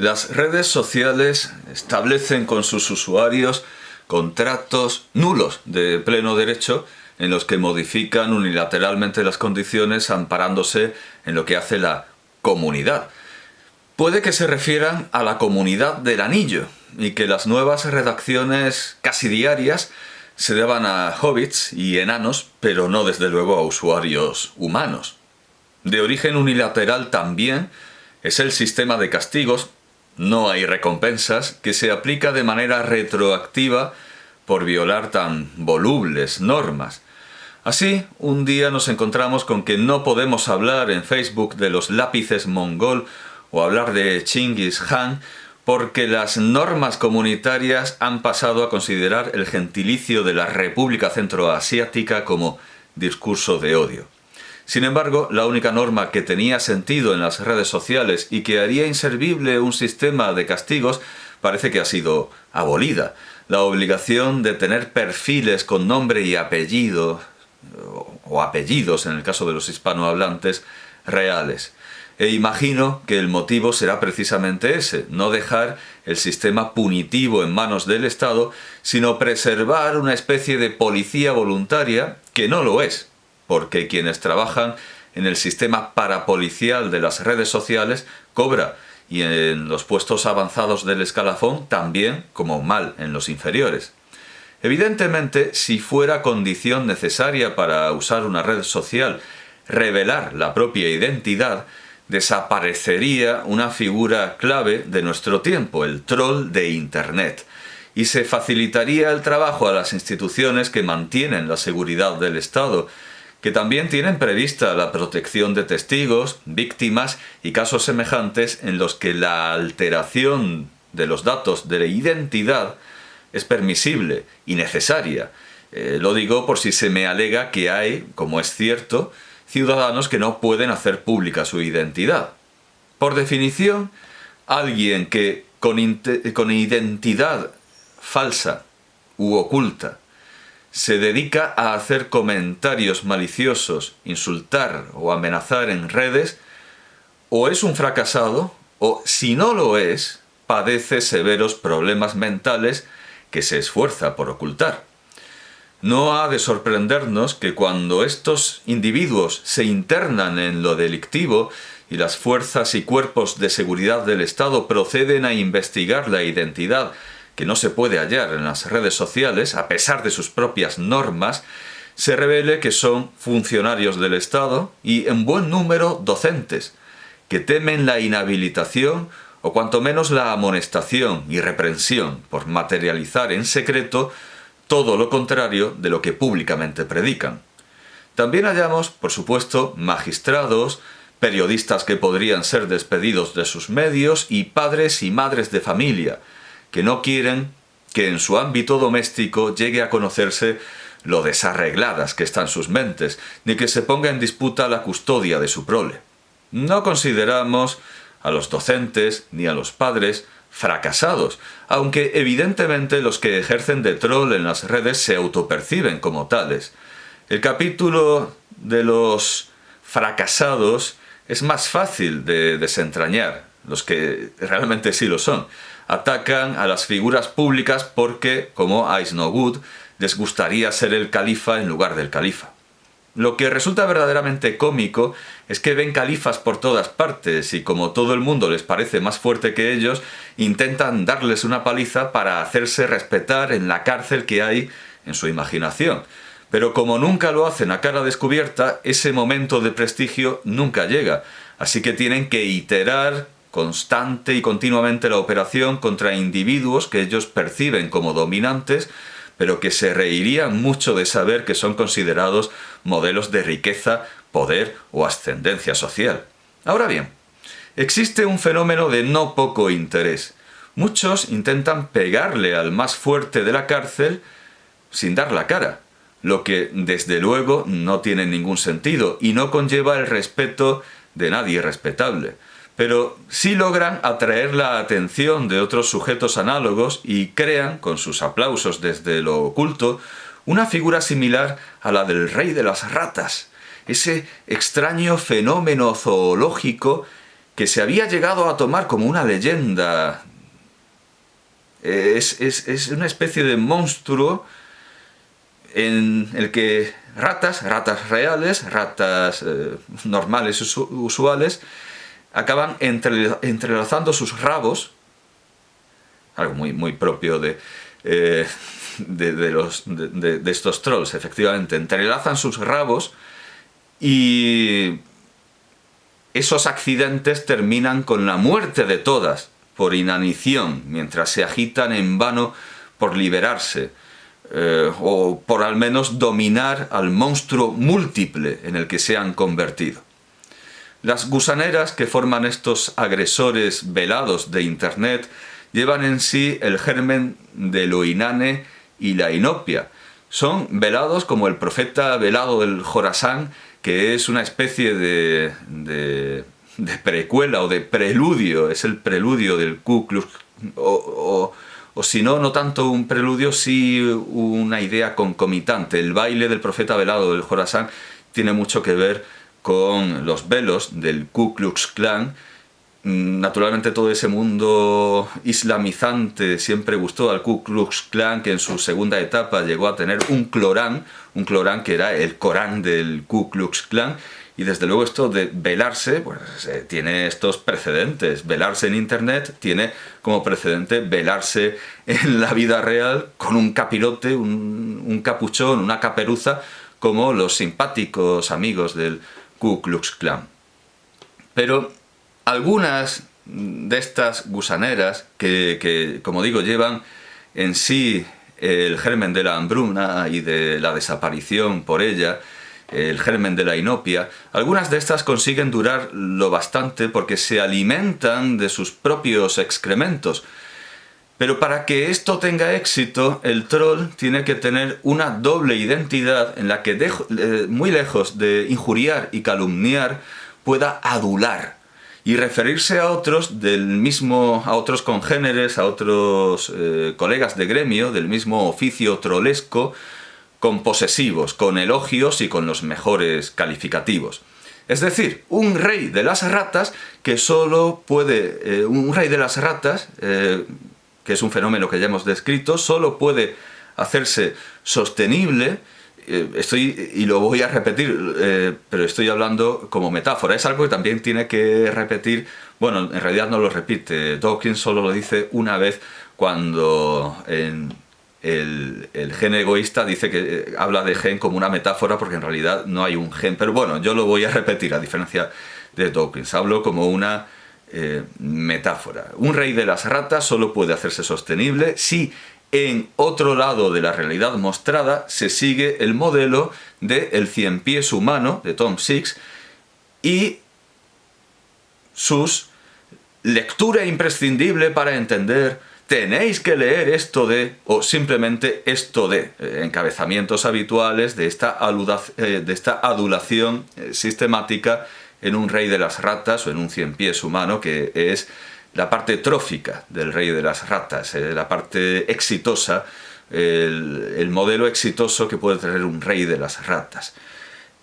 Las redes sociales establecen con sus usuarios contratos nulos de pleno derecho en los que modifican unilateralmente las condiciones amparándose en lo que hace la comunidad. Puede que se refieran a la comunidad del anillo y que las nuevas redacciones casi diarias se deban a hobbits y enanos, pero no desde luego a usuarios humanos. De origen unilateral también es el sistema de castigos, no hay recompensas, que se aplica de manera retroactiva por violar tan volubles normas. Así, un día nos encontramos con que no podemos hablar en Facebook de los lápices mongol o hablar de Chingis Khan porque las normas comunitarias han pasado a considerar el gentilicio de la República Centroasiática como discurso de odio. Sin embargo, la única norma que tenía sentido en las redes sociales y que haría inservible un sistema de castigos parece que ha sido abolida. La obligación de tener perfiles con nombre y apellido, o apellidos en el caso de los hispanohablantes, reales. E imagino que el motivo será precisamente ese, no dejar el sistema punitivo en manos del Estado, sino preservar una especie de policía voluntaria que no lo es, porque quienes trabajan en el sistema parapolicial de las redes sociales cobra, y en los puestos avanzados del escalafón también como mal en los inferiores. Evidentemente, si fuera condición necesaria para usar una red social revelar la propia identidad, desaparecería una figura clave de nuestro tiempo, el troll de Internet, y se facilitaría el trabajo a las instituciones que mantienen la seguridad del Estado, que también tienen prevista la protección de testigos, víctimas y casos semejantes en los que la alteración de los datos de la identidad es permisible y necesaria. Lo digo por si se me alega que hay, como es cierto, ciudadanos que no pueden hacer pública su identidad. Por definición, alguien que con identidad falsa u oculta se dedica a hacer comentarios maliciosos, insultar o amenazar en redes, o es un fracasado, o si no lo es, padece severos problemas mentales que se esfuerza por ocultar. No ha de sorprendernos que cuando estos individuos se internan en lo delictivo y las fuerzas y cuerpos de seguridad del Estado proceden a investigar la identidad que no se puede hallar en las redes sociales, a pesar de sus propias normas, se revele que son funcionarios del Estado y en buen número docentes, que temen la inhabilitación o cuanto menos la amonestación y reprensión por materializar en secreto todo lo contrario de lo que públicamente predican. También hallamos, por supuesto, magistrados, periodistas que podrían ser despedidos de sus medios y padres y madres de familia, que no quieren que en su ámbito doméstico llegue a conocerse lo desarregladas que están sus mentes, ni que se ponga en disputa la custodia de su prole. No consideramos a los docentes ni a los padres fracasados, aunque evidentemente los que ejercen de troll en las redes se autoperciben como tales. El capítulo de los fracasados es más fácil de desentrañar, los que realmente sí lo son. Atacan a las figuras públicas porque, como a Isnowood, les gustaría ser el califa en lugar del califa. Lo que resulta verdaderamente cómico es que ven califas por todas partes y como todo el mundo les parece más fuerte que ellos, intentan darles una paliza para hacerse respetar en la cárcel que hay en su imaginación. Pero como nunca lo hacen a cara descubierta, ese momento de prestigio nunca llega, así que tienen que iterar constante y continuamente la operación contra individuos que ellos perciben como dominantes, pero que se reirían mucho de saber que son considerados modelos de riqueza, poder o ascendencia social. Ahora bien, existe un fenómeno de no poco interés. Muchos intentan pegarle al más fuerte de la cárcel sin dar la cara, lo que desde luego no tiene ningún sentido y no conlleva el respeto de nadie respetable. Pero sí logran atraer la atención de otros sujetos análogos y crean, con sus aplausos desde lo oculto, una figura similar a la del rey de las ratas, ese extraño fenómeno zoológico que se había llegado a tomar como una leyenda. Es una especie de monstruo en el que ratas reales, ratas normales, usuales, acaban entrelazando sus rabos, algo muy propio de estos trolls, efectivamente, entrelazan sus rabos y esos accidentes terminan con la muerte de todas por inanición, mientras se agitan en vano por liberarse, o por al menos dominar al monstruo múltiple en el que se han convertido. Las gusaneras que forman estos agresores velados de Internet llevan en sí el germen de lo inane y la inopia. Son velados como el profeta velado del Jorasán, que es una especie de precuela o de preludio, es el preludio del Ku Klux, o si no, no tanto un preludio, sí una idea concomitante. El baile del profeta velado del Jorasán tiene mucho que ver con los velos del Ku Klux Klan. Naturalmente todo ese mundo islamizante siempre gustó al Ku Klux Klan, que en su segunda etapa llegó a tener un clorán que era el Corán del Ku Klux Klan, y desde luego esto de velarse, pues tiene estos precedentes. Velarse en Internet tiene como precedente velarse en la vida real con un capirote, un capuchón, una caperuza, como los simpáticos amigos del Ku Klux Klan. Pero algunas de estas gusaneras que, como digo, llevan en sí el germen de la hambruna y de la desaparición por ella, el germen de la inopia, algunas de estas consiguen durar lo bastante porque se alimentan de sus propios excrementos. Pero para que esto tenga éxito, el troll tiene que tener una doble identidad en la que, muy lejos de injuriar y calumniar, pueda adular y referirse a otros a otros congéneres, a otros colegas de gremio del mismo oficio trollesco, con posesivos, con elogios y con los mejores calificativos. Es decir, un rey de las ratas que solo puede... un rey de las ratas, que es un fenómeno que ya hemos descrito, solo puede hacerse sostenible, y lo voy a repetir, pero estoy hablando como metáfora, es algo que también tiene que repetir, bueno, en realidad no lo repite, Dawkins solo lo dice una vez cuando en el gen egoísta dice que habla de gen como una metáfora porque en realidad no hay un gen, pero bueno, yo lo voy a repetir a diferencia de Dawkins, hablo como una metáfora. Un rey de las ratas solo puede hacerse sostenible si en otro lado de la realidad mostrada se sigue el modelo de El cien pies humano de Tom Six y sus lectura imprescindible para entender, tenéis que leer esto de, o simplemente esto de, encabezamientos habituales de esta adulación sistemática en un rey de las ratas o en un cien pies humano, que es la parte trófica del rey de las ratas, la parte exitosa, el modelo exitoso que puede tener un rey de las ratas.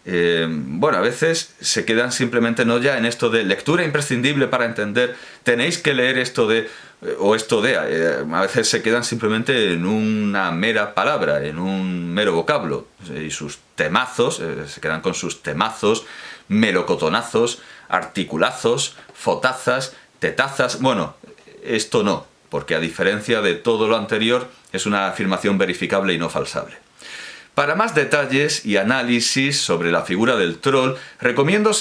Bueno, a veces se quedan simplemente no ya en esto de lectura imprescindible para entender, tenéis que leer esto de, o esto de, a veces se quedan simplemente en una mera palabra, en un mero vocablo, y sus temazos, se quedan con sus temazos, melocotonazos, articulazos, fotazas, tetazas. Bueno, esto no, porque a diferencia de todo lo anterior, es una afirmación verificable y no falsable. Para más detalles y análisis sobre la figura del troll, recomiendo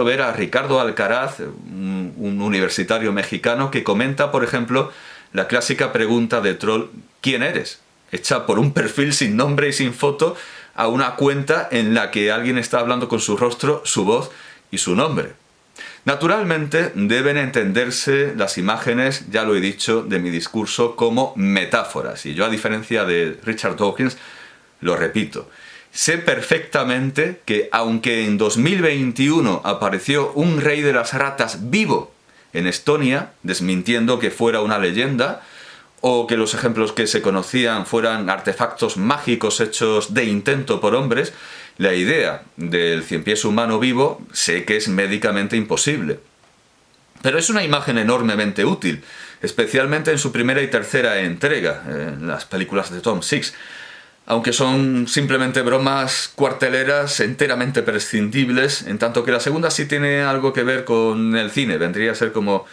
ver a Ricardo Alcaraz, un universitario mexicano que comenta, por ejemplo, la clásica pregunta de troll ¿quién eres?, hecha por un perfil sin nombre y sin foto a una cuenta en la que alguien está hablando con su rostro, su voz y su nombre. Naturalmente deben entenderse las imágenes, ya lo he dicho, de mi discurso como metáforas, y yo, a diferencia de Richard Dawkins, lo repito, sé perfectamente que aunque en 2021 apareció un rey de las ratas vivo en Estonia, desmintiendo que fuera una leyenda, o que los ejemplos que se conocían fueran artefactos mágicos hechos de intento por hombres, la idea del cien pies humano vivo sé que es médicamente imposible. Pero es una imagen enormemente útil, especialmente en su primera y tercera entrega, en las películas de Tom Six, aunque son simplemente bromas cuarteleras enteramente prescindibles, en tanto que la segunda sí tiene algo que ver con el cine, vendría a ser como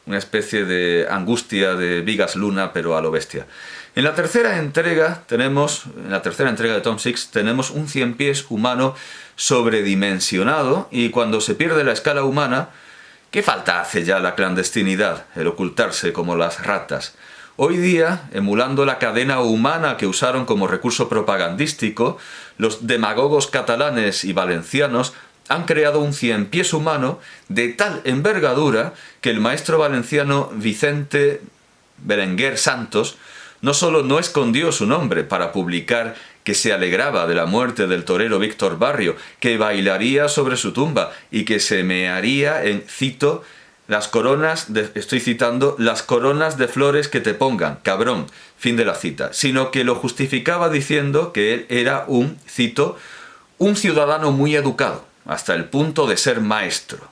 una especie de angustia de Vigas Luna, pero a lo bestia. En la tercera entrega de Tom Six, tenemos un ciempiés humano sobredimensionado, y cuando se pierde la escala humana, ¿qué falta hace ya la clandestinidad, el ocultarse como las ratas? Hoy día, emulando la cadena humana que usaron como recurso propagandístico, los demagogos catalanes y valencianos han creado un ciempiés humano de tal envergadura que el maestro valenciano Vicente Berenguer Santos no solo no escondió su nombre para publicar que se alegraba de la muerte del torero Víctor Barrio, que bailaría sobre su tumba y que se mearía en, cito, estoy citando, las coronas de flores que te pongan, cabrón, fin de la cita, sino que lo justificaba diciendo que él era cito, un ciudadano muy educado, hasta el punto de ser maestro,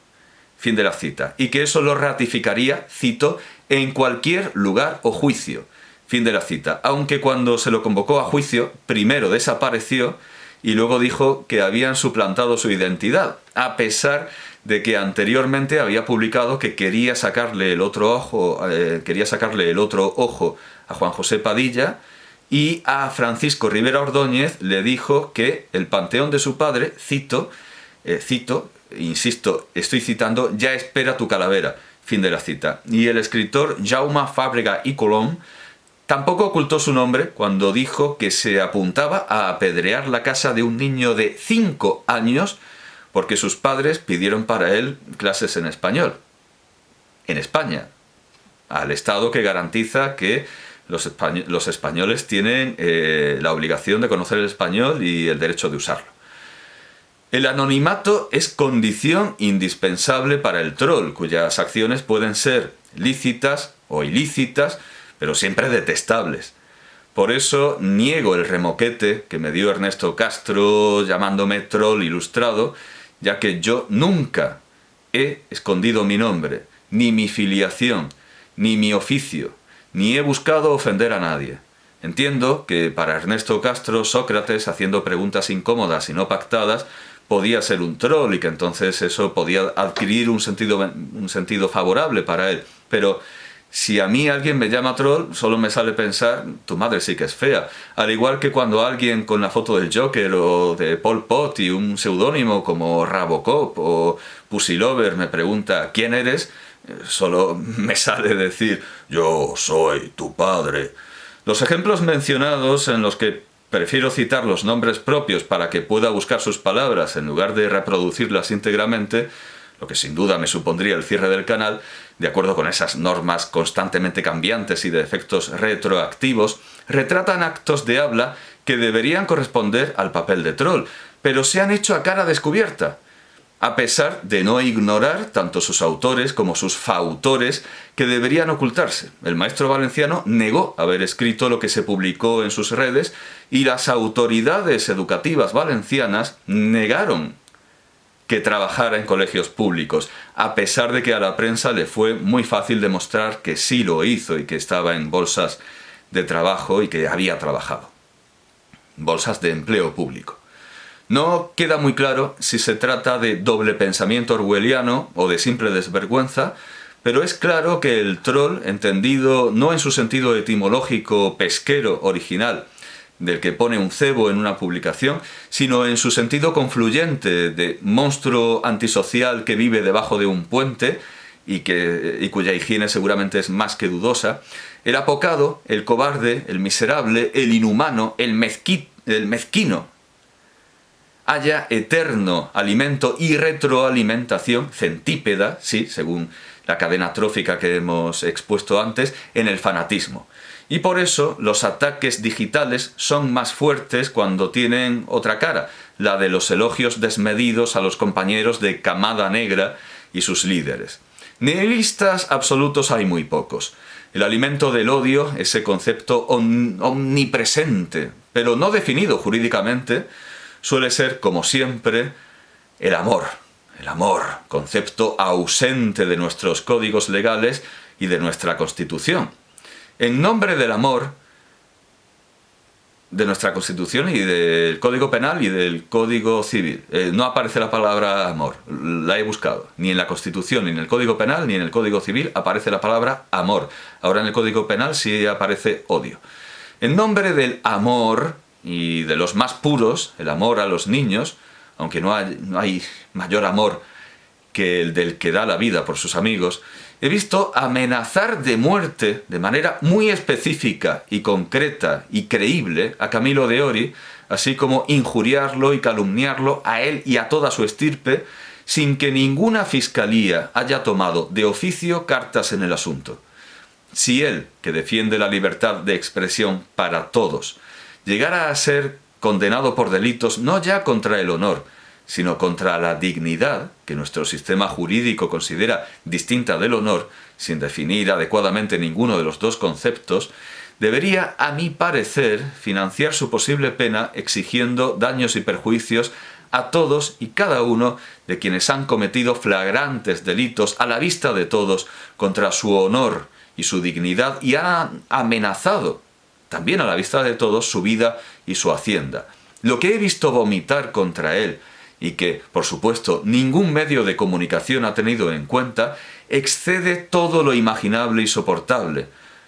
fin de la cita, y que eso lo ratificaría, cito, en cualquier lugar o juicio, fin de la cita, aunque cuando se lo convocó a juicio, primero desapareció y luego dijo que habían suplantado su identidad, a pesar de que anteriormente había publicado que quería sacarle el otro ojo a Juan José Padilla, y a Francisco Rivera Ordóñez le dijo que el panteón de su padre, cito, insisto, estoy citando, ya espera tu calavera, fin de la cita. Y el escritor Jaume Fàbrega i Colom tampoco ocultó su nombre cuando dijo que se apuntaba a apedrear la casa de un niño de 5 años porque sus padres pidieron para él clases en español. En España, al Estado que garantiza que los españoles tienen la obligación de conocer el español y el derecho de usarlo. El anonimato es condición indispensable para el troll, cuyas acciones pueden ser lícitas o ilícitas, pero siempre detestables. Por eso niego el remoquete que me dio Ernesto Castro llamándome troll ilustrado, ya que yo nunca he escondido mi nombre, ni mi filiación, ni mi oficio, ni he buscado ofender a nadie. Entiendo que para Ernesto Castro, Sócrates, haciendo preguntas incómodas y no pactadas, podía ser un troll y que entonces eso podía adquirir un sentido favorable para él. Pero si a mí alguien me llama troll, solo me sale pensar, tu madre sí que es fea. Al igual que cuando alguien con la foto del Joker o de Pol Pot y un seudónimo como Rabocop o Pussy Lover me pregunta ¿quién eres?, solo me sale decir yo soy tu padre. Los ejemplos mencionados, en los que prefiero citar los nombres propios para que pueda buscar sus palabras en lugar de reproducirlas íntegramente, lo que sin duda me supondría el cierre del canal, de acuerdo con esas normas constantemente cambiantes y de efectos retroactivos, retratan actos de habla que deberían corresponder al papel de troll, pero se han hecho a cara descubierta, a pesar de no ignorar tanto sus autores como sus fautores, que deberían ocultarse. El maestro valenciano negó haber escrito lo que se publicó en sus redes y las autoridades educativas valencianas negaron que trabajara en colegios públicos, a pesar de que a la prensa le fue muy fácil demostrar que sí lo hizo y que estaba en bolsas de trabajo y que había trabajado. Bolsas de empleo público. No queda muy claro si se trata de doble pensamiento orwelliano o de simple desvergüenza, pero es claro que el troll, entendido no en su sentido etimológico pesquero original, del que pone un cebo en una publicación, sino en su sentido confluyente de monstruo antisocial que vive debajo de un puente y cuya higiene seguramente es más que dudosa, el apocado, el cobarde, el miserable, el inhumano, el mezquino, haya eterno alimento y retroalimentación centípeda, sí, según la cadena trófica que hemos expuesto antes, en el fanatismo. Y por eso los ataques digitales son más fuertes cuando tienen otra cara, la de los elogios desmedidos a los compañeros de camada negra y sus líderes. Nihilistas absolutos hay muy pocos. El alimento del odio, ese concepto omnipresente, pero no definido jurídicamente, suele ser, como siempre, el amor. el amor, concepto ausente de nuestros códigos legales y de nuestra Constitución. En nombre del amor, de nuestra Constitución y del Código Penal y del Código Civil. No aparece la palabra amor, la he buscado. Ni en la Constitución, ni en el Código Penal, ni en el Código Civil aparece la palabra amor. Ahora en el Código Penal sí aparece odio. En nombre del amor y de los más puros, el amor a los niños, aunque no hay mayor amor que el del que da la vida por sus amigos, he visto amenazar de muerte de manera muy específica y concreta y creíble a Camillo de Ori, así como injuriarlo y calumniarlo a él y a toda su estirpe, sin que ninguna fiscalía haya tomado de oficio cartas en el asunto. Si él, que defiende la libertad de expresión para todos, llegara a ser condenado por delitos no ya contra el honor, sino contra la dignidad, que nuestro sistema jurídico considera distinta del honor, sin definir adecuadamente ninguno de los dos conceptos, debería, a mi parecer, financiar su posible pena exigiendo daños y perjuicios a todos y cada uno de quienes han cometido flagrantes delitos a la vista de todos contra su honor y su dignidad y han amenazado, también a la vista de todos, su vida y su hacienda. Lo que he visto vomitar contra él, y que, por supuesto, ningún medio de comunicación ha tenido en cuenta, excede todo lo imaginable y soportable.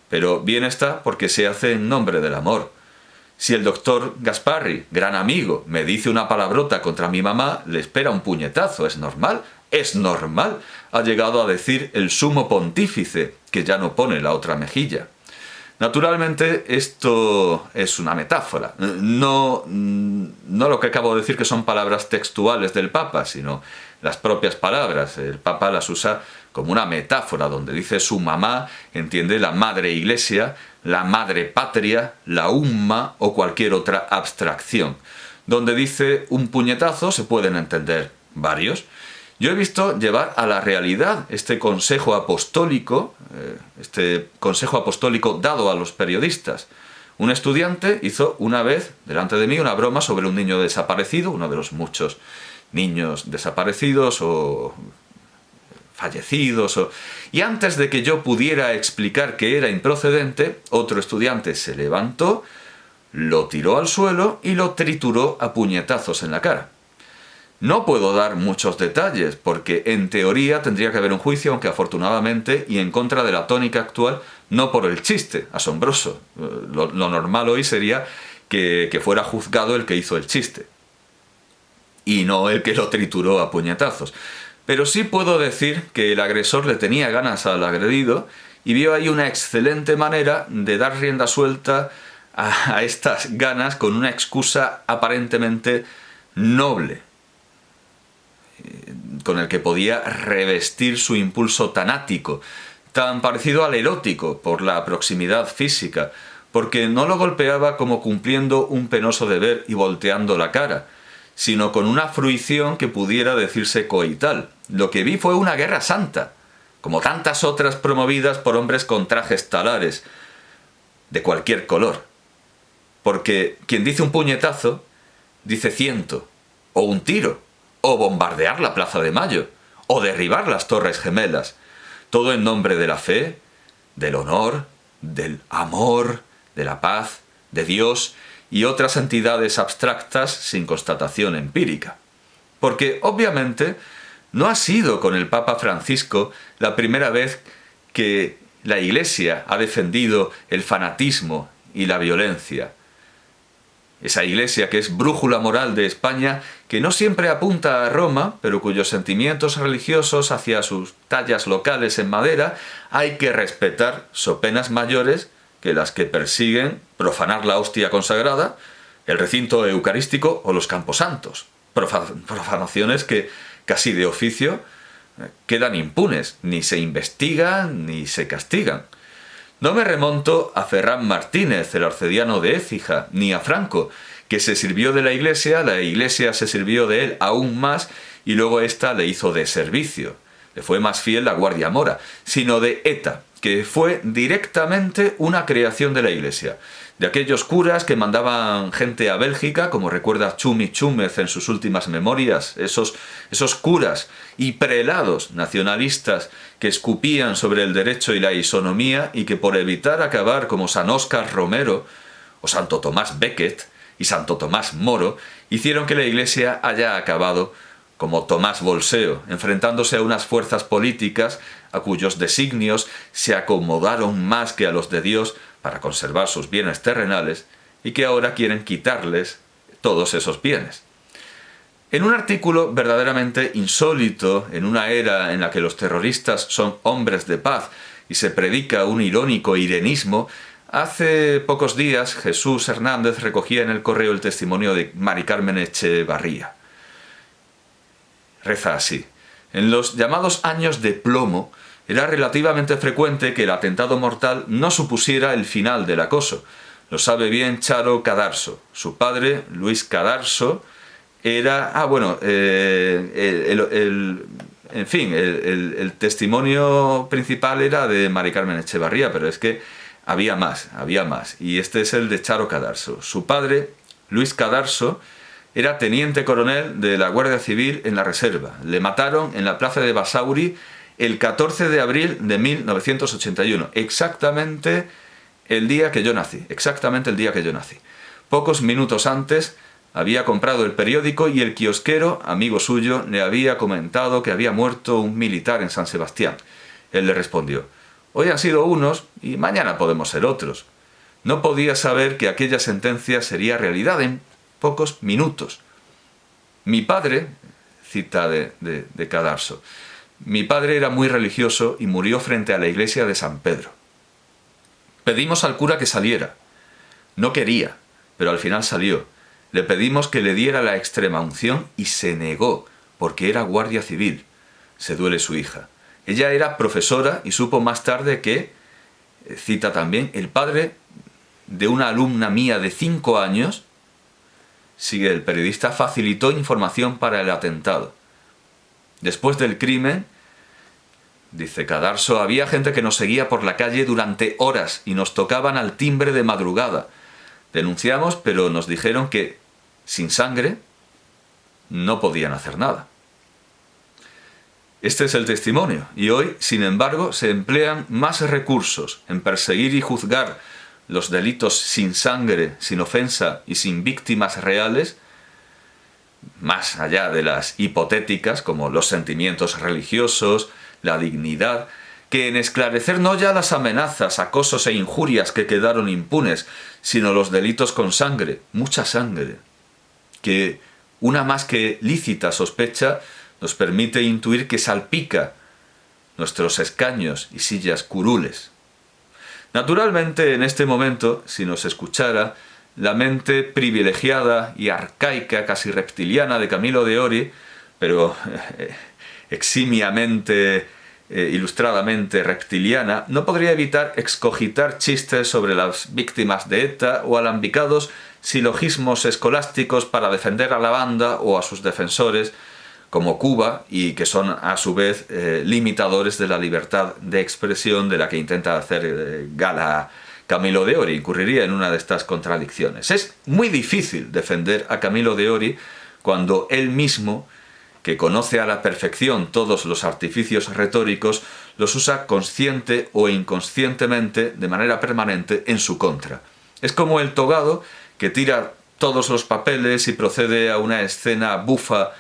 Pero bien está porque se hace en nombre del amor. Si el doctor Gasparri, gran amigo, me dice una palabrota contra mi mamá, le espera un puñetazo. ¿Es normal? Es normal, ha llegado a decir el sumo pontífice, que ya no pone la otra mejilla. Naturalmente, esto es una metáfora. No lo que acabo de decir que son palabras textuales del Papa, sino las propias palabras. El Papa las usa como una metáfora, donde dice su mamá, entiende la madre iglesia, la madre patria, la umma o cualquier otra abstracción. Donde dice un puñetazo se pueden entender varios. Yo he visto llevar a la realidad este consejo apostólico dado a los periodistas. Un estudiante hizo una vez, delante de mí, una broma sobre un niño desaparecido, uno de los muchos niños desaparecidos o fallecidos. Y antes de que yo pudiera explicar que era improcedente, otro estudiante se levantó, lo tiró al suelo y lo trituró a puñetazos en la cara. No puedo dar muchos detalles, porque en teoría tendría que haber un juicio, aunque afortunadamente, y en contra de la tónica actual, no por el chiste, asombroso. Lo normal hoy sería que fuera juzgado el que hizo el chiste, y no el que lo trituró a puñetazos. Pero sí puedo decir que el agresor le tenía ganas al agredido, y vio ahí una excelente manera de dar rienda suelta a estas ganas con una excusa aparentemente noble, con el que podía revestir su impulso tanático, tan parecido al erótico por la proximidad física, porque no lo golpeaba como cumpliendo un penoso deber y volteando la cara, sino con una fruición que pudiera decirse coital. Lo que vi fue una guerra santa, como tantas otras promovidas por hombres con trajes talares, de cualquier color. Porque quien dice un puñetazo, dice 100, o un tiro, o bombardear la Plaza de Mayo, o derribar las Torres Gemelas. Todo en nombre de la fe, del honor, del amor, de la paz, de Dios y otras entidades abstractas sin constatación empírica. Porque, obviamente, no ha sido con el Papa Francisco la primera vez que la Iglesia ha defendido el fanatismo y la violencia. Esa Iglesia que es brújula moral de España, que no siempre apunta a Roma, pero cuyos sentimientos religiosos hacia sus tallas locales en madera hay que respetar so penas mayores que las que persiguen profanar la hostia consagrada, el recinto eucarístico o los camposantos. Profanaciones que, casi de oficio, quedan impunes, ni se investigan ni se castigan. No me remonto a Ferran Martínez, el arcediano de Écija, ni a Franco, que se sirvió de la Iglesia se sirvió de él aún más y luego ésta le hizo de servicio. Le fue más fiel la Guardia Mora, sino de ETA, que fue directamente una creación de la Iglesia. De aquellos curas que mandaban gente a Bélgica, como recuerda Chumi Chúmez en sus últimas memorias, esos curas y prelados nacionalistas que escupían sobre el derecho y la isonomía y que por evitar acabar como San Óscar Romero o Santo Tomás Becket y Santo Tomás Moro, hicieron que la Iglesia haya acabado como Tomás Bolseo, enfrentándose a unas fuerzas políticas a cuyos designios se acomodaron más que a los de Dios para conservar sus bienes terrenales y que ahora quieren quitarles todos esos bienes. En un artículo verdaderamente insólito, en una era en la que los terroristas son hombres de paz y se predica un irónico irenismo, hace pocos días Jesús Hernández recogía en el correo el testimonio de Mari Carmen Echevarría. Reza así: en los llamados años de plomo, era relativamente frecuente que el atentado mortal no supusiera el final del acoso. Lo sabe bien Charo Cadarso. Su padre, Luis Cadarso, era... el testimonio principal era de Mari Carmen Echevarría, pero es que había más. Y este es el de Charo Cadarso. Su padre, Luis Cadarso, era teniente coronel de la Guardia Civil en la Reserva. Le mataron en la plaza de Basauri el 14 de abril de 1981, exactamente el día que yo nací. Pocos minutos antes había comprado el periódico y el kiosquero, amigo suyo, le había comentado que había muerto un militar en San Sebastián. Él le respondió: hoy han sido unos y mañana podemos ser otros. No podía saber que aquella sentencia sería realidad en pocos minutos. Mi padre, cita de Cadarso, mi padre era muy religioso y murió frente a la iglesia de San Pedro. Pedimos al cura que saliera. No quería, pero al final salió. Le pedimos que le diera la extrema unción y se negó, porque era guardia civil. Se duele su hija. Ella era profesora y supo más tarde que, cita también, el padre de una alumna mía de 5 años, sigue el periodista, facilitó información para el atentado. Después del crimen, dice Cadarso, había gente que nos seguía por la calle durante horas y nos tocaban al timbre de madrugada. Denunciamos, pero nos dijeron que, sin sangre, no podían hacer nada. Este es el testimonio, y hoy, sin embargo, se emplean más recursos en perseguir y juzgar los delitos sin sangre, sin ofensa y sin víctimas reales, más allá de las hipotéticas, como los sentimientos religiosos, la dignidad, que en esclarecer no ya las amenazas, acosos e injurias que quedaron impunes, sino los delitos con sangre, mucha sangre, que una más que lícita sospecha nos permite intuir que salpica nuestros escaños y sillas curules. Naturalmente, en este momento, si nos escuchara, la mente privilegiada y arcaica, casi reptiliana de Camilo de Ori, pero eximiamente, ilustradamente reptiliana, no podría evitar excogitar chistes sobre las víctimas de ETA o alambicados silogismos escolásticos para defender a la banda o a sus defensores, como Cuba, y que son a su vez limitadores de la libertad de expresión de la que intenta hacer gala Camilo de Ori. Incurriría en una de estas contradicciones. Es muy difícil defender a Camilo de Ori cuando él mismo, que conoce a la perfección todos los artificios retóricos, los usa consciente o inconscientemente, de manera permanente, en su contra. Es como el togado que tira todos los papeles y procede a una escena bufa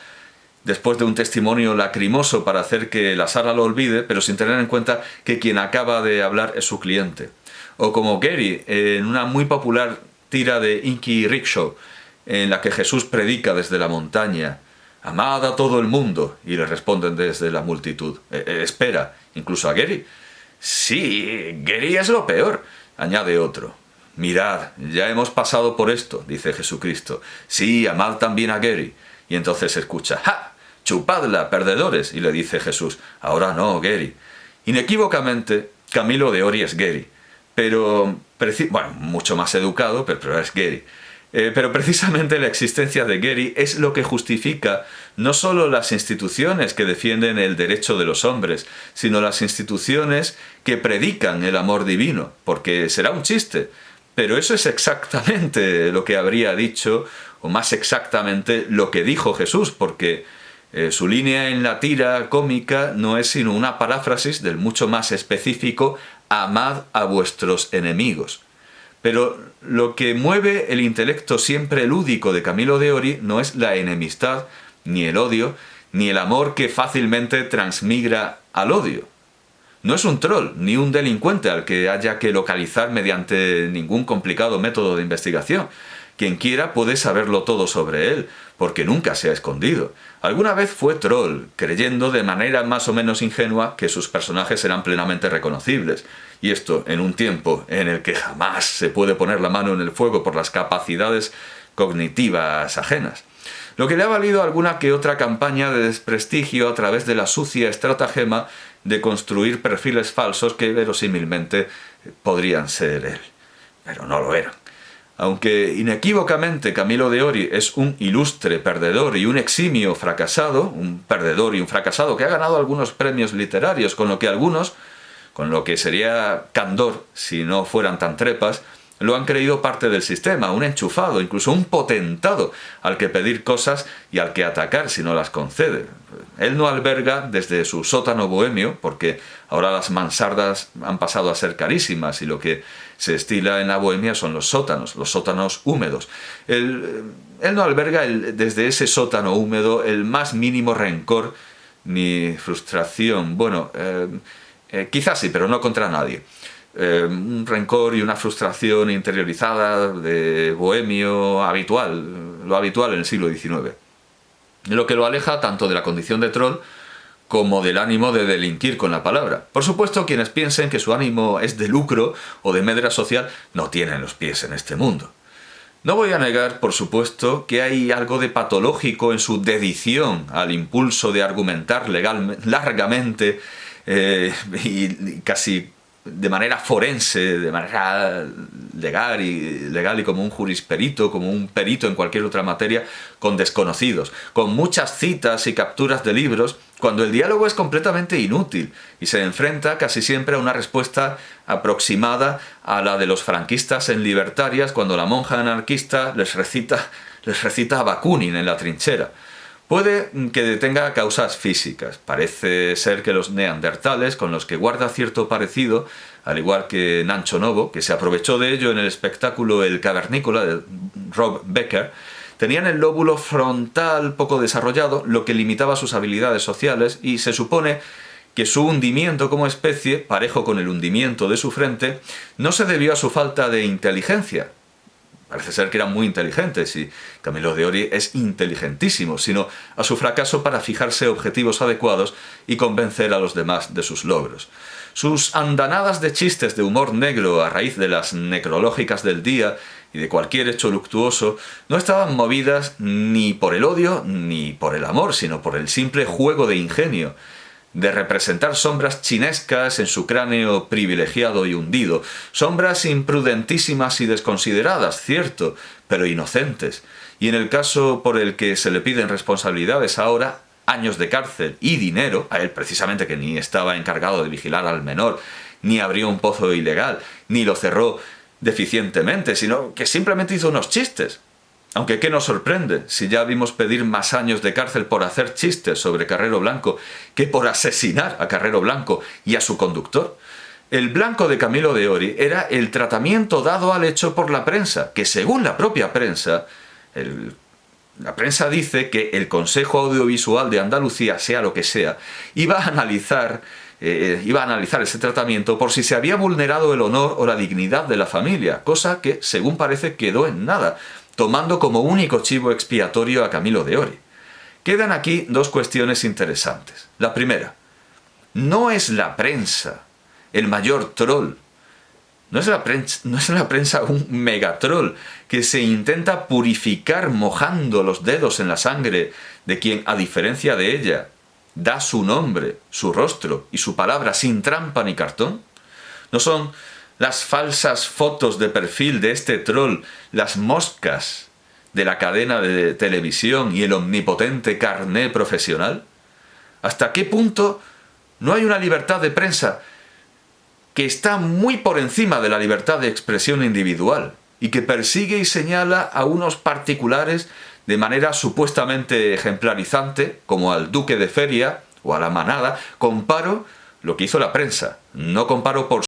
después de un testimonio lacrimoso para hacer que la sala lo olvide, pero sin tener en cuenta que quien acaba de hablar es su cliente. O como Gary, en una muy popular tira de Inky Rickshaw, en la que Jesús predica desde la montaña: amad a todo el mundo, y le responden desde la multitud: espera, ¿incluso a Gary? Sí, Gary es lo peor, añade otro. Mirad, ya hemos pasado por esto, dice Jesucristo. Sí, amad también a Gary. Y entonces se escucha: ¡ja! ¡Chupadla, perdedores! Y le dice Jesús: ahora no, Gary. Inequívocamente, Camilo de Ori es Gary. Pero, bueno, mucho más educado, pero es Gary. Pero precisamente la existencia de Gary es lo que justifica no solo las instituciones que defienden el derecho de los hombres, sino las instituciones que predican el amor divino, porque será un chiste, pero eso es exactamente lo que habría dicho, o más exactamente lo que dijo Jesús, porque su línea en la tira cómica no es sino una paráfrasis del mucho más específico «amad a vuestros enemigos». Pero lo que mueve el intelecto siempre lúdico de Camillo de Ori no es la enemistad, ni el odio, ni el amor que fácilmente transmigra al odio. No es un troll, ni un delincuente al que haya que localizar mediante ningún complicado método de investigación. Quien quiera puede saberlo todo sobre él, porque nunca se ha escondido. Alguna vez fue troll, creyendo de manera más o menos ingenua que sus personajes eran plenamente reconocibles. Y esto en un tiempo en el que jamás se puede poner la mano en el fuego por las capacidades cognitivas ajenas. Lo que le ha valido alguna que otra campaña de desprestigio a través de la sucia estratagema de construir perfiles falsos que verosímilmente podrían ser él. Pero no lo eran. Aunque inequívocamente Camillo de Ori es un ilustre perdedor y un eximio fracasado, un perdedor y un fracasado que ha ganado algunos premios literarios, con lo que sería candor si no fueran tan trepas, lo han creído parte del sistema, un enchufado, incluso un potentado al que pedir cosas y al que atacar si no las concede. Él no alberga desde su sótano bohemio, porque ahora las mansardas han pasado a ser carísimas y lo que se estila en la bohemia son los sótanos húmedos. Él no alberga desde ese sótano húmedo el más mínimo rencor ni frustración. Bueno, quizás sí, pero no contra nadie. Un rencor y una frustración interiorizada de bohemio habitual, lo habitual en el siglo XIX. Lo que lo aleja tanto de la condición de troll como del ánimo de delinquir con la palabra. Por supuesto, quienes piensen que su ánimo es de lucro o de medra social no tienen los pies en este mundo. No voy a negar, por supuesto, que hay algo de patológico en su dedición al impulso de argumentar largamente y casi de manera forense, de manera legal y como un jurisperito, como un perito en cualquier otra materia, con desconocidos, con muchas citas y capturas de libros, cuando el diálogo es completamente inútil y se enfrenta casi siempre a una respuesta aproximada a la de los franquistas en Libertarias cuando la monja anarquista les recita a Bakunin en la trinchera. Puede que tenga causas físicas. Parece ser que los neandertales, con los que guarda cierto parecido, al igual que Nacho Novo, que se aprovechó de ello en el espectáculo El Cavernícola de Rob Becker, tenían el lóbulo frontal poco desarrollado, lo que limitaba sus habilidades sociales, y se supone que su hundimiento como especie, parejo con el hundimiento de su frente, no se debió a su falta de inteligencia. Parece ser que eran muy inteligentes y Camillo de Ori es inteligentísimo, sino a su fracaso para fijarse objetivos adecuados y convencer a los demás de sus logros. Sus andanadas de chistes de humor negro a raíz de las necrológicas del día y de cualquier hecho luctuoso no estaban movidas ni por el odio ni por el amor, sino por el simple juego de ingenio, de representar sombras chinescas en su cráneo privilegiado y hundido, sombras imprudentísimas y desconsideradas, cierto, pero inocentes, y en el caso por el que se le piden responsabilidades ahora, años de cárcel y dinero, a él precisamente que ni estaba encargado de vigilar al menor, ni abrió un pozo ilegal, ni lo cerró deficientemente, sino que simplemente hizo unos chistes. Aunque ¿qué nos sorprende si ya vimos pedir más años de cárcel por hacer chistes sobre Carrero Blanco que por asesinar a Carrero Blanco y a su conductor? El blanco de Camillo de Ori era el tratamiento dado al hecho por la prensa, que según la propia prensa, la prensa dice que el Consejo Audiovisual de Andalucía, sea lo que sea, iba a analizar ese tratamiento por si se había vulnerado el honor o la dignidad de la familia, cosa que, según parece, quedó en nada, tomando como único chivo expiatorio a Camillo de Ori. Quedan aquí dos cuestiones interesantes. La primera, no es la prensa el mayor troll. No es la prensa un megatroll que se intenta purificar mojando los dedos en la sangre de quien, a diferencia de ella, da su nombre, su rostro y su palabra sin trampa ni cartón. No son las falsas fotos de perfil de este troll, las moscas de la cadena de televisión y el omnipotente carné profesional? ¿Hasta qué punto no hay una libertad de prensa que está muy por encima de la libertad de expresión individual y que persigue y señala a unos particulares de manera supuestamente ejemplarizante, como al duque de Feria o a la manada? Comparo lo que hizo la prensa, no comparo por